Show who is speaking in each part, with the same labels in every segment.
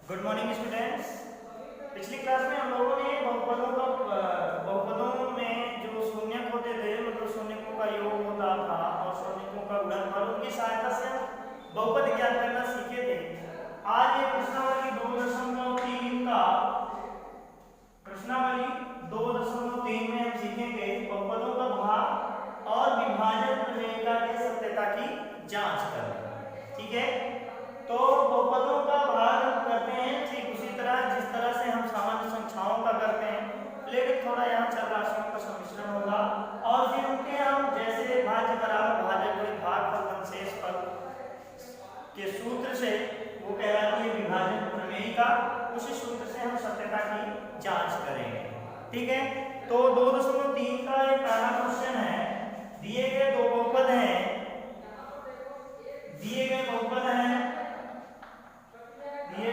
Speaker 1: Good morning students. पिछली class में हम लोगों ने बहुपदों में जो शून्यक होते थे, मतलब शून्यकों का योग होता था और शून्यकों का गुणनफल, उनकी सहायता से हम बहुपद ज्ञात करना सीखे थे। आज ये प्रश्नावली 2.3 में हम सीखेंगे बहुपदों का भाग और विभाजन प्रमेयिका की सत्यता की जांच करना। ठीक है, तो बहुपदों का भाग हम करते हैं ठीक उसी तरह जिस तरह से हम सामान्य संख्याओं का करते हैं, लेकिन थोड़ा यहाँ चर राशियों का सम्मिश्रण होगा और फिर उनके हम जैसे भाज्य बराबर भाजक में भागफल शेषफल के सूत्र से वो कहलाती है विभाजन प्रमेयिका, उसी सूत्र से हम सत्यता की जांच करेंगे। ठीक है, तो 2.3 का एक पहला क्वेश्चन है। दिए गए दो बहुपद हैं, दिए गए बहुपद हैं, दिए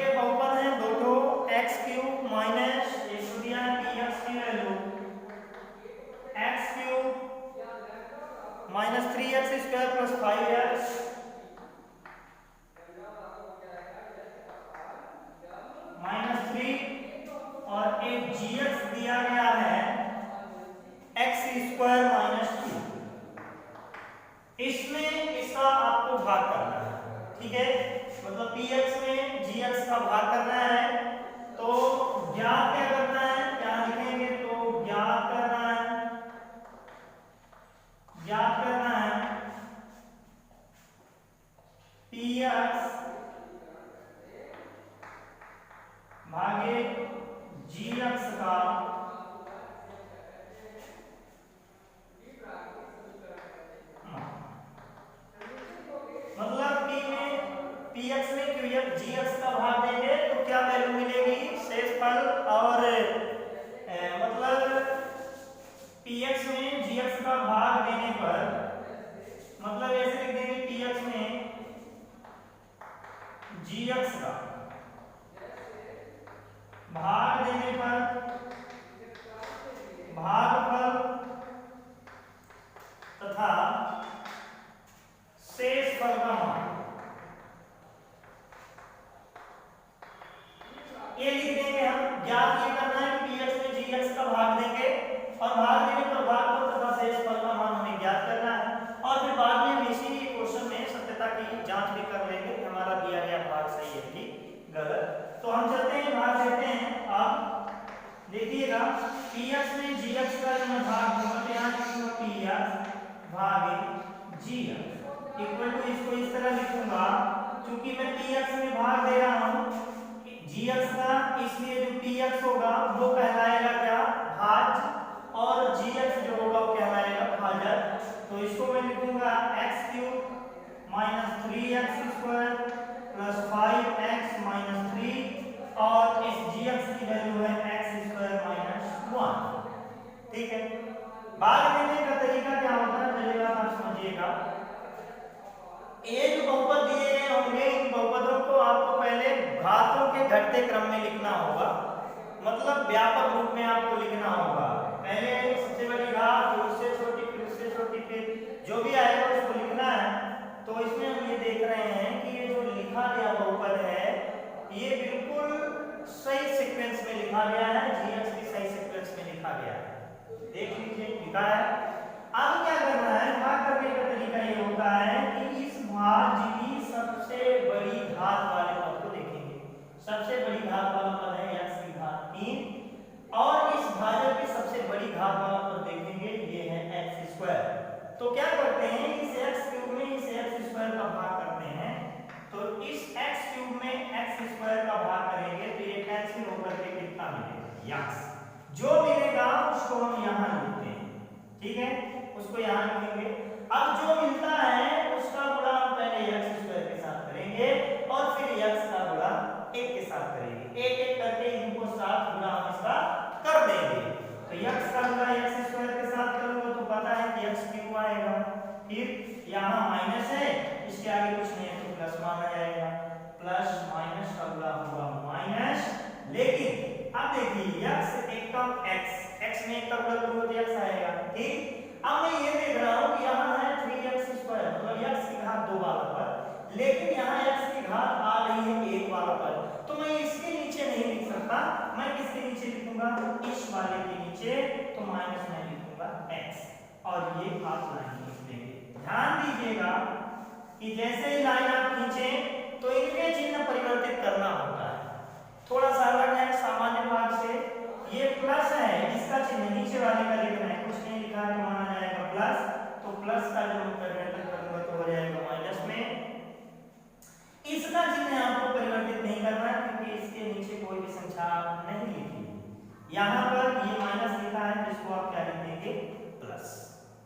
Speaker 1: गए बहुपद हैं दो ठो, एक्स क्यूब माइनस px की value x cube minus 3x square plus 5x minus 3 और एक gx दिया गया है x स्क्वायर माइनस 2। इसमें इसका आपको भाग करना है। ठीक है, मतलब px में gx का भाग करना है, तो ज्ञात क्या करना है, क्या लिखेंगे, तो ज्ञात करना है, ज्ञात करना है px भागे gx का मतलब px में gx का भाग देंगे तो क्या वैल्यू मिलेगी, शेषफल और मतलब px में gx का भाग देने पर, मतलब ऐसे लिख देंगे px में gx का भाग देने पर भागफल तथा शेषफल का मान, ये लिख देंगे हम। ज्ञात ये करना है कि px में gx का भाग देंगे और भाग देने पर भागफल तथा शेषफल का मान हमें ज्ञात करना है, और फिर बाद में हम इसी क्वेश्चन में सत्यता की जांच भी कर लेंगे कि हमारा दिया गया भाग सही है कि गलत। तो हम चलते हैं, भाग देते हैं। अब देखिएगा px में gx का मैं भाग दूंगा तो यहाँ लिखूंगा px भागे gx इक्वल टू, इसको इस तरह लिखूंगा क्योंकि मैं px में भाग दे रहा हूँ gx का, इसलिए जो px होगा वो कहलाएगा क्या, भाज्य, और gx जो होगा वो कहलाएगा भाजक। तो इसको मैं लिखूंगा x cube minus 3x square plus 5x minus 3 और इस gx की वैल्यू है x स्क्वायर माइनस 1। ठीक है, भाग देने का तरीका क्या होता है पहली बात आप समझिएगा। एक बहुपद दिए गए होंगे, इन बहुपदों को आपको पहले घातों के घटते क्रम में लिखना होगा, मतलब व्यापक रूप में आपको लिखना होगा। पहले सबसे बड़ी घात, फिर उससे छोटी, फिर उससे छोटी, फिर जो भी आएगा उसको लिखना है। तो इसमें हम ये देख रहे हैं कि ये जो लिखा गया बहुपद है ये बिल्कुल सही सीक्वेंस में लिखा गया है, gx भी सही सीक्वेंस में लिखा गया है, देख लीजिए लिखा है। अब क्या करना है, भाग करने का तरीका ये होता है कि इस भाज्य की सबसे बड़ी घात वाले पद को देखेंगे। सबसे बड़ी घात वाला पद है x की घात 3 और इस भाजक की सबसे बड़ी घात वाला पद देखेंगे, ये है x स्क्वायर। तो क्या करते हैं, इस x क्यूब में इस x स्क्वायर का भाग करते हैं, तो इस x क्यूब में x स्क्वायर का भाग करेंगे तो ये कैंसिल होकर के कितना मिलेगा, x। जो मिलेगा उसको हम यहाँ लिखते हैं। ठीक है, उसको यहाँ लिखेंगे। अब जो मिलता है उसका गुणा हम पहले x स्क्वायर के साथ करेंगे और फिर x का गुणा 1 के साथ करेंगे, एक एक करके इनको साथ गुणा हम इसका कर देंगे। तो x का गुणा x स्क्वायर के साथ करूंगा तो पता है कि x क्यूब आएगा, फिर यहाँ माइनस है, इसके आगे कुछ नहीं है तो प्लस माना जाएगा, प्लस माइनस का गुणा होगा माइनस। लेकिन अब देखिए x एक कम x में एक का गुणा करूंगा तो x आएगा। ठीक, अब मैं ये देख रहा हूं कि यहाँ है 3x स्क्वायर, लेकिन यहाँ x की घात आ रही है 1 वाला पद, तो मैं इसके नीचे नहीं लिख सकता, मैं किसके नीचे लिखूंगा, इस वाले के नीचे, तो माइनस में लिखूंगा x, और ये आप लाइन लिख देंगे। ध्यान दीजिएगा कि जैसे ही लाइन आप खींचें तो इनके चिन्ह परिवर्तित करना होता है, थोड़ा सा अलग है सामान्य भाग से। ये प्लस है, इसका चिन्ह नीचे वाले का लिखना है, कुछ नहीं लिखा है, माना जाएगा प्लस, तो प्लस का जब परिवर्तन करूंगा तो हो जाएगा माइनस में। इसका चिन्ह आपको परिवर्तित नहीं करना है क्योंकि इसके नीचे कोई भी संख्या नहीं लिखी, यहाँ पर ये माइनस लिखा है जिसको आप क्या लिख देंगे, प्लस।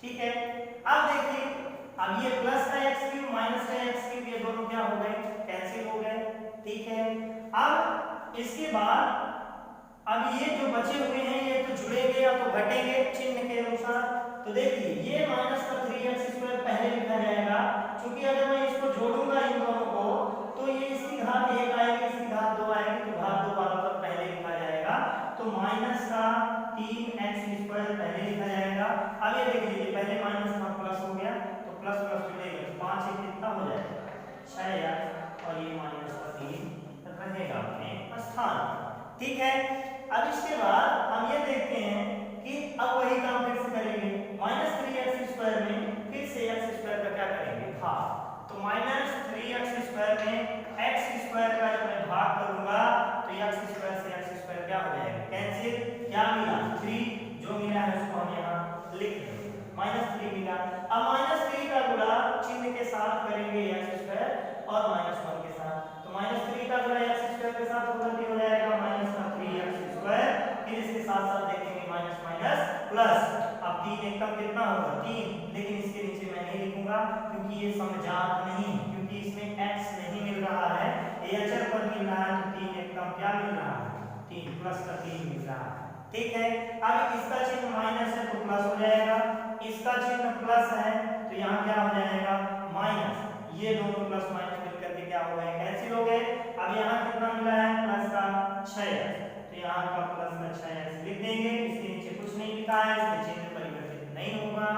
Speaker 1: ठीक है, अब देखिए, अब ये प्लस का एक्स क्यूब माइनस का एक्स क्यूब ये दोनों क्या हो गए, कैंसिल हो गए। ठीक है, अब इसके बाद अब ये जो बचे हुए हैं ये तो जुड़ेंगे या तो घटेंगे चिन्ह के अनुसार, तो देखिए ये माइनस का 3x² पहले लिखा जाएगा, क्योंकि अगर मैं इसको जोड़ूंगा इन दोनों को तो ये इसकी घात 1 आएगी, इसकी घात 2 आएगी, तो घात 2 वाला पद पहले लिखा जाएगा, तो माइनस का 3x² पहले लिखा जाएगा। अब ये देख लीजिए, पहले माइनस था प्लस हो गया, तो प्लस प्लस जुड़ेगा, 5 एक कितना हो जाएगा, 6x, और ये माइनस का 3 रहेगा अपने स्थान। ठीक है, अब इसके बाद हम ये देखते हैं कि अब वही काम फिर से करेंगे, -3x² में फिर से x² का क्या करेंगे, भाग, तो -3x² में x² का जब मैं भाग करूंगा तो x² से x² क्या हो जाएगा, कैंसिल, क्या मिला, 3, जो मिला है उसको हम यहाँ लिख देंगे, -3 मिला। अब -3 का गुणा चिन्ह के साथ करेंगे x² और -1 के साथ, तो -3 का गुणा x² के साथ होगा हो जाएगा -3x², फिर इसके साथ साथ देखेंगे माइनस माइनस प्लस, अब 3 एक कम कितना होगा, 3, लेकिन इसके नीचे मैं नहीं लिखूंगा क्योंकि ये समजात नहीं, क्योंकि इसमें x नहीं मिल रहा है, ये अचर पर मिल रहा है, तो 3 एक कम क्या मिल रहा है, 3 प्लस का 3 मिल रहा है। ठीक है, अब इसका चिन्ह माइनस है तो प्लस हो जाएगा, इसका चिन्ह प्लस है तो यहाँ क्या हो जाएगा, माइनस, ये दोनों प्लस माइनस मिलकर के क्या हो गए, कैंसिल हो गए। अब यहाँ कितना मिला है, प्लस का 6x, तो यहाँ का प्लस का 6x लिख देंगे, इसके नीचे कुछ नहीं लिखा है, इसका चिन्ह परिवर्तित नहीं होगा।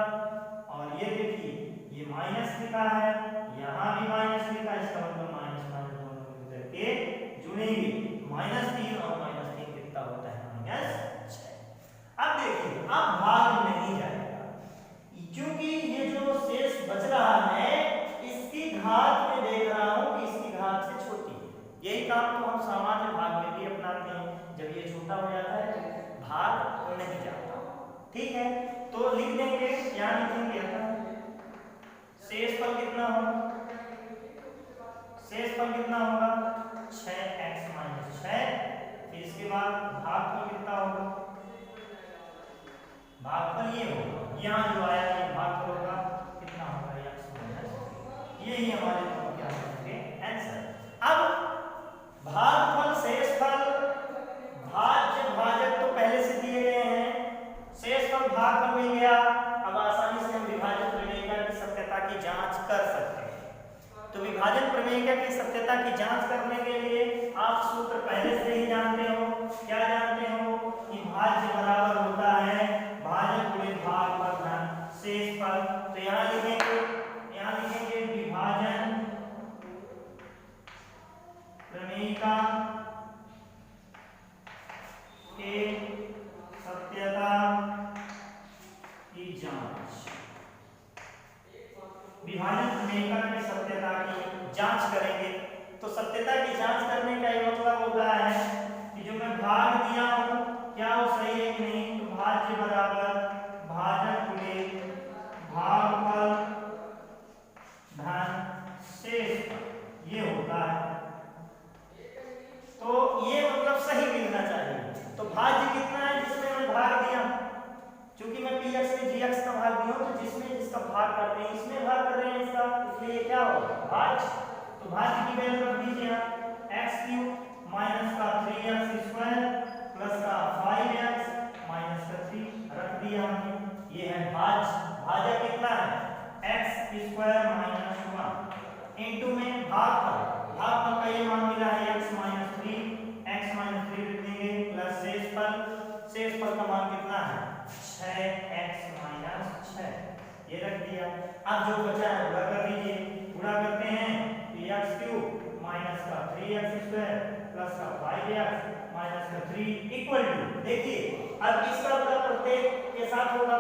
Speaker 1: और ये देखिए, ये माइनस लिखा है, यहाँ भी माइनस लिखा है, इसका मतलब माइनस माइनस दोनों मिलकर के जुड़ेंगे, -3 और -3 कितना होता है, -6। अब देखिए, अब भाग नहीं जाएगा, क्योंकि ये जो शेष बच रहा है इसकी घात में देख रहा हूँ कि इसकी घात से छोटी है, यही काम तो हम सामान्य भाग में भी अपनाते हैं, जब ये छोटा हो जाता है तो भाग नहीं जाता। ठीक है, तो लिख देंगे, क्या लिखेंगे, शेष फल कितना होगा, शेष फल कितना होगा, 6x - 6, फिर इसके बाद भागफल कितना होगा, भागफल ये होगा, यहाँ जो आया ये भागफल होगा, कितना होगा, x - यही हमारे क्या होंगे आंसर। अब भागफल, शेषफल, भाज्य, भाजक तो पहले से दिए गए हैं, शेषफल भागफल मिल गया, अब आसानी से हम विभाजन प्रमेय की सत्यता की जांच कर सकते हैं। तो विभाजन प्रमेय की सत्यता की जांच करने के लिए आप सूत्र पहले से ही जानते हो, क्या जानते हो कि भाज्य बराबर होता है भाजक गुणित भागफल धन शेषफल। तो यहाँ लिखेंगे विभाजन प्रमेय के सत्यता की जांच, विभाजन प्रमेय की सत्यता की जांच करेंगे। तो सत्यता की जांच करने का ये मतलब होता है कि जो मैं भाग दिया हूं क्या वो सही है कि नहीं, तो भाज्य बराबर भाजक गुणित भागफल धन शेषफल ये होता है, तो ये मतलब सही मिलना चाहिए। तो भाज्य कितना है जिसमें मैं भाग दिया, क्योंकि मैं px में gx का भाग दिया हूं, तो जिसमें जिसका भाग करते हैं इसमें भाग कर रहे हैं इसका, इसलिए क्या होगा, भाज्य। तो भाज्य की वैल्यू रख दीजिए x³ माइनस का 3x² प्लस का 5x माइनस का 3 रख दिया हमने, ये है भाज्य। भाजक कितना है, x² माइनस 1 इंटू में भागफल, भागफल का ये मान मिला है x - 3, x - 3 लिख देंगे प्लस शेषफल, शेषफल का मान कितना है 6x - 6 ये रख दिया। अब जो बचा है गुणा कर दीजिए, गुणा करते हैं तो एक्स क्यूब माइनस का 3x स्क्वायर प्लस का 5x माइनस का 3 इक्वल टू, देखिए अब इसका गुणा प्रत्येक के साथ होगा,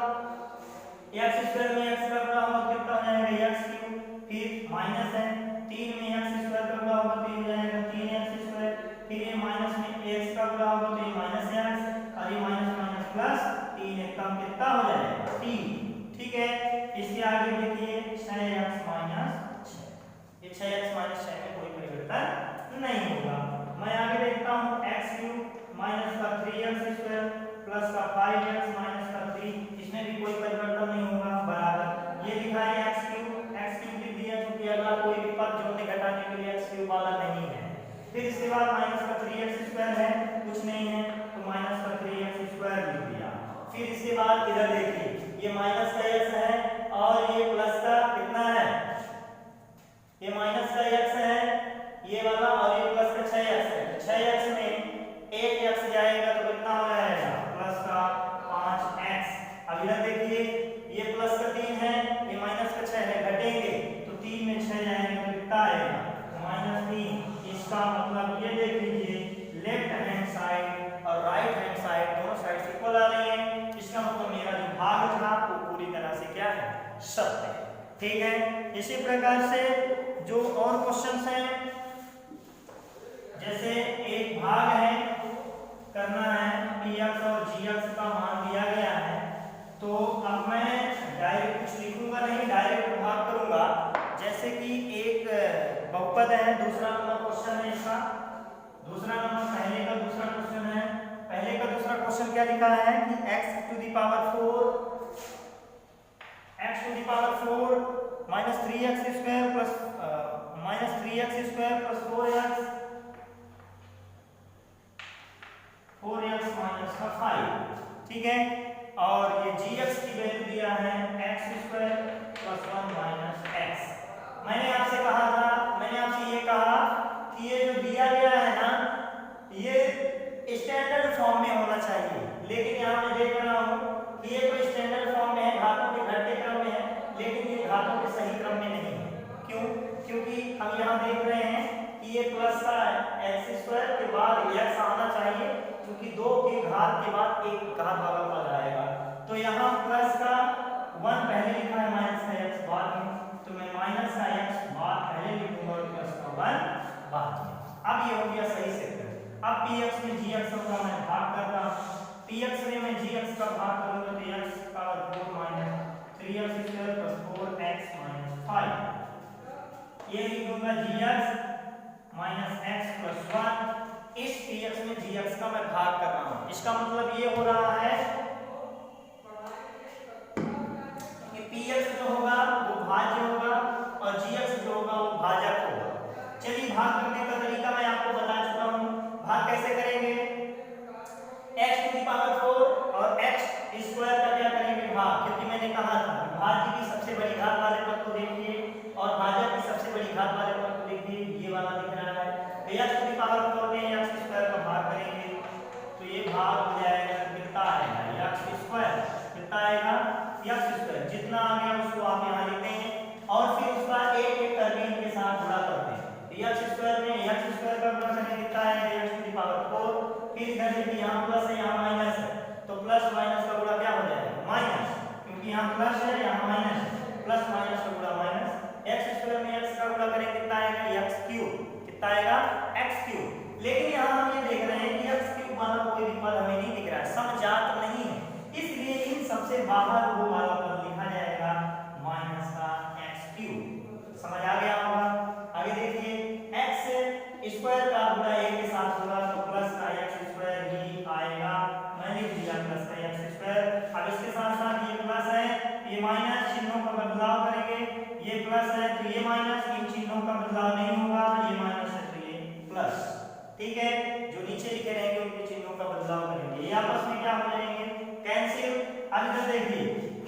Speaker 1: एक्स स्क्वायर में एक्स का गुणा होगा कितना हो जाएगा एक्स क्यूब, फिर माइनस है 3 में एक्स स्क्वायर का गुणा होगा तो ये हो जाएगा 3x स्क्वायर, फिर ये माइनस में एक्स का गुणा होगा तो ये माइनस एक्स और ये माइनस माइनस प्लस 3 एक कम कितना हो जाएगा 3। ठीक है, इसके आगे देखिए 6x माइनस 6, ये 6x माइनस 6 में कोई परिवर्तन नहीं होगा। मैं आगे देखता हूँ x क्यूब माइनस का 3x स्क्वायर प्लस का 5x माइनस का 3, इसमें भी कोई परिवर्तन नहीं होगा, बराबर ये लिखा है x क्यूब लिख दिया क्योंकि अगला कोई भी पद जोड़ने घटाने के लिए x क्यूब वाला नहीं है। फिर इसके बाद माइनस का 3x स्क्वायर है, कुछ नहीं है तो माइनस का 3x स्क्वायर लिख दिया। फिर इसके बाद इधर देखिए ये माइनस का x है और ये प्लस का कितना है, ये माइनस का x है ये वाला और ये प्लस का 6x है, 6x में एक x जाएगा तो कितना हो जाएगा प्लस का 5x। अब इधर देखिए ये प्लस का 3 है ये माइनस का 6 है, घटेंगे तो 3 में 6 जाएंगे तो कितना आएगा -3। इसका मतलब ये देख लीजिए लेफ्ट हैंड साइड और राइट हैंड साइड दोनों साइड इक्वल आ रही है, इसका मतलब मेरा जो भाग था वो पूरी तरह से क्या है सत्य है। ठीक है, इसी प्रकार से जो और क्वेश्चंस हैं जैसे एक भाग है करना है px और gx का मान दिया गया है, तो अब मैं डायरेक्ट कुछ लिखूंगा नहीं, डायरेक्ट भाग करूंगा। जैसे कि एक बहुपद है, दूसरा नंबर क्वेश्चन है इसका, दूसरा नंबर पहले का दूसरा क्वेश्चन है, पहले का दूसरा क्वेश्चन क्या लिखा है कि x to the power 4 minus 3x square plus minus 3x square plus 4x minus का 5। ठीक है, और ये gx की वैल्यू दिया है x square plus 1 minus x। मैंने आपसे कहा था, मैंने आपसे ये कहा कि ये जो दिया गया है ना ये स्टैंडर्ड फॉर्म में होना चाहिए, लेकिन यहाँ मैं देख रहा हूँ कि ये तो स्टैंडर्ड फॉर्म में है, घातों के घटते क्रम में है, लेकिन ये घातों के सही क्रम में नहीं है। क्यों? क्योंकि हम यहाँ देख रहे हैं कि ये प्लस का x स्क्वायर के बाद x आना चाहिए, क्योंकि 2 के घात के बाद एक घात वाला पद आएगा, तो यहाँ प्लस का 1 पहले लिखा है माइनस का x बाद में, तो मैं माइनस का x बाद पहले लिखूंगा और प्लस का 1 बाद में। अब ये हो गया सही से। अब px में gx का मैं भाग करता हूँ, px में मैं gx का भाग करूंगा तो x का 4 minus 3x square plus 4x minus 5, ये लिखूंगा gx माइनस x प्लस 1। इस px में gx का मैं भाग कर रहा हूँ, इसका मतलब ये हो रहा है कि px जो होगा वो भाज्य होगा और gx जो होगा वो भाजक होगा। चलिए भाग करने का तरीका मैं आपको बता चुका हूँ, भाग कैसे करेंगे, x टू द पावर 4 और x स्क्वायर का क्या करेंगे भाग, क्योंकि मैंने कहा था भाज्य की सबसे बड़ी घात वाले पद को देखिए और भाजक की सबसे बड़ी घात वाले पद को देखिए, ये वाला दिख रहा है, तो x टू द पावर 4 में x स्क्वायर का भाग करेंगे तो ये भाग हो जाएगा कितना आएगा x स्क्वायर, कितना आएगा x स्क्वायर, जितना आ गया उसको आप यहाँ लिखते हैं और फिर उसका एक एक करके इनके साथ गुणा करते हैं, x स्क्वायर में x स्क्वायर का गुणा करें कितना आएगा x टू द पावर 4, फिर इधर देखिए यहाँ प्लस है यहाँ माइनस है, तो प्लस माइनस का गुणा क्या हो जाएगा माइनस, क्योंकि यहाँ प्लस है यहाँ माइनस है, प्लस माइनस का गुणा माइनस, x स्क्वायर में x का गुणा करें कितना आएगा x क्यूब, कितना आएगा x क्यूब। लेकिन यहाँ हम ये देख रहे हैं कि x क्यूब वाला कोई भी पद हमें नहीं दिख रहा है, समजात नहीं है, इसलिए इन सबसे बाहर वो वाला पद लिखा जाएगा माइनस का x क्यूब। समझ आ गया होगा। आगे देखिए x स्क्वायर का गुणा a के साथ होगा तो प्लस का x स्क्वायर ही आएगा, मैंने लिख दिया प्लस का x स्क्वायर। अब इसके साथ साथ ये प्लस है, ये माइनस, चिन्हों का बदलाव करेंगे, ये प्लस है तो ये माइनस, इन चिन्हों का बदलाव नहीं होगा, ये माइनस है तो ये प्लस। ठीक है, जो नीचे लिखे रहेंगे उनके चिन्हों का बदलाव करेंगे, ये आपस में क्या हो जाएंगे कैंसिल। अब इधर देखिए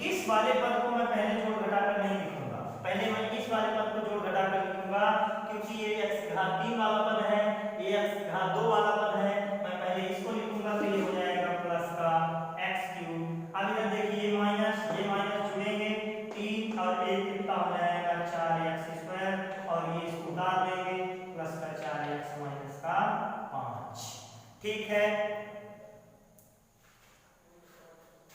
Speaker 1: इस वाले पद को मैं पहले जोड़ घटाकर नहीं लिखूंगा, पहले मैं इस वाले पद को जोड़ घटाकर लिखूंगा, क्योंकि ये x घात 3 वाला पद है, ये x घात 2 वाला पद है, मैं पहले इसको लिखूंगा तो ये हो जाएगा प्लस का x क्यूब। अब इधर देखिए ये माइनस जुड़ेंगे 3 और 1 कितना हो जाएगा 4x स्क्वायर, और ये इसको उतार देंगे ठीक है,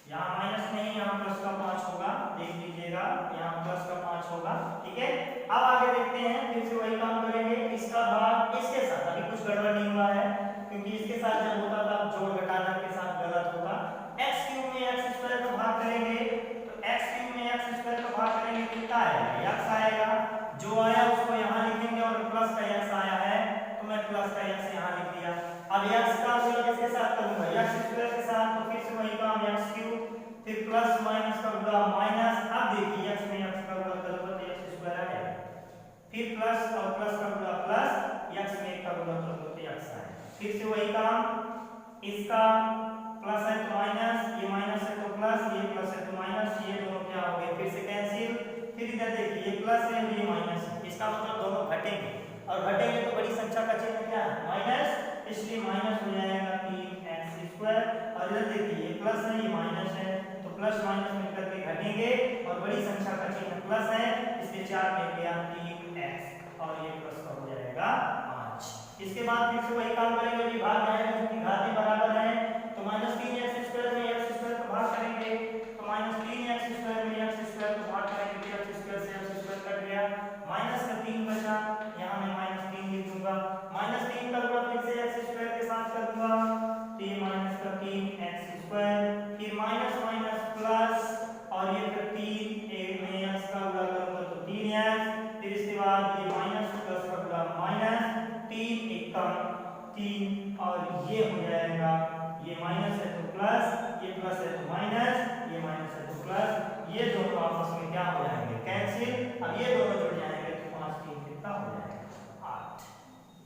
Speaker 1: यहाँ माइनस नहीं, यहाँ प्लस का 5 होगा, देख लीजिएगा, यहाँ प्लस का 5 होगा। ठीक है, अब आगे देखते हैं, फिर से वही काम करेंगे, इसका भाग इसके साथ, अभी कुछ गड़बड़ नहीं हुआ है क्योंकि इसके साथ जब होता था जोड़ घटाना के साथ गलत होगा। एक्स क्यूब में एक्स स्क्वायर का भाग करेंगे, तो एक्स क्यूब में एक्स स्क्वायर का भाग करेंगे, कितना आएगा, एक्स आएगा, जो आया उसको यहाँ लिखेंगे, और प्लस का एक्स आया है तो मैं प्लस का एक्स यहाँ लिख दिया। अब एक्स का गुणा किसके साथ करूंगा, एक्स स्क्वायर के साथ, तो फिर से वही काम, एक्स क्यूब, फिर प्लस माइनस का गुणा माइनस, अब देखिए एक्स में एक्स का गुणा करूंगा तो एक्स स्क्वायर आएगा, फिर प्लस और प्लस का गुणा प्लस, एक्स में एक का गुणा करूंगा तो एक्स आएगा, फिर से वही काम, इसका प्लस है तो माइनस, ये माइनस है तो प्लस, ये प्लस है तो माइनस, ये दोनों क्या हो गए फिर से कैंसिल, फिर इधर देखिए ये प्लस है ये माइनस है, इसका मतलब दोनों घटेंगे, और घटेंगे तो बड़ी संख्या का चिन्ह क्या है, माइनस, इसलिए माइनस हो जाएगा 3x², और इधर देखिए ये प्लस है ये माइनस है, तो प्लस माइनस मिलकर के घटेंगे, और बड़ी संख्या का चिन्ह प्लस है, इसलिए 4 में गया 3x, और ये प्लस का हो जाएगा 5। इसके बाद फिर से वही काम करेंगे, विभाग जाएगा क्योंकि घातें बराबर हैं, तो -3x² में x² का भाग करेंगे, तो -3x² में x² का भाग करेंगे, x² से x² कट गया, माइनस का 3 बचा, यहाँ मैं -3 लिख दूंगा, -3 का गुणा फिर से x² के साथ कर दूंगा, तो ये माइनस का 3x², फिर माइनस माइनस प्लस, और ये फिर 3 में x का गुणा करूंगा तो 3x, फिर इसके बाद ये माइनस प्लस का गुणा माइनस, 3 एकम 3, और ये हो जाएगा, ये माइनस है तो प्लस, ये प्लस है तो माइनस, ये माइनस है तो प्लस, ये दोनों आपस में क्या हो जाएंगे, कैंसिल, अब ये दोनों जुड़ जाएंगे तो 5 3 कितना हो जाएगा 8,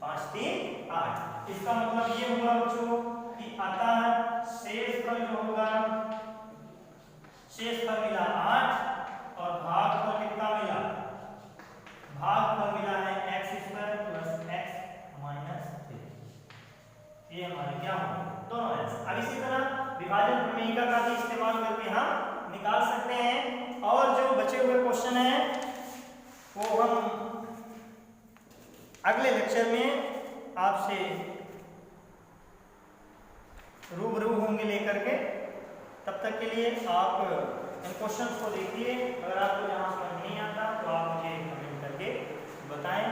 Speaker 1: 5 3 8। इसका मतलब ये हुआ बच्चों कि अतः शेष फल जो होगा, शेष फल मिला 8, और भाग फल कितना मिला, भाग फल मिला है x² + x - 3, ये हमारे क्या होंगे दोनों आंसर। अब इसी तरह विभाजन प्रमेयिका का भी इस्तेमाल करके हम निकाल सकते हैं, और जो बचे हुए क्वेश्चन हैं वो हम अगले लेक्चर में आपसे रूबरू होंगे लेकर के। तब तक के लिए आप इन क्वेश्चंस को देखिए, अगर आपको जहाँ समझ नहीं आता तो आप मुझे कमेंट करके बताएं।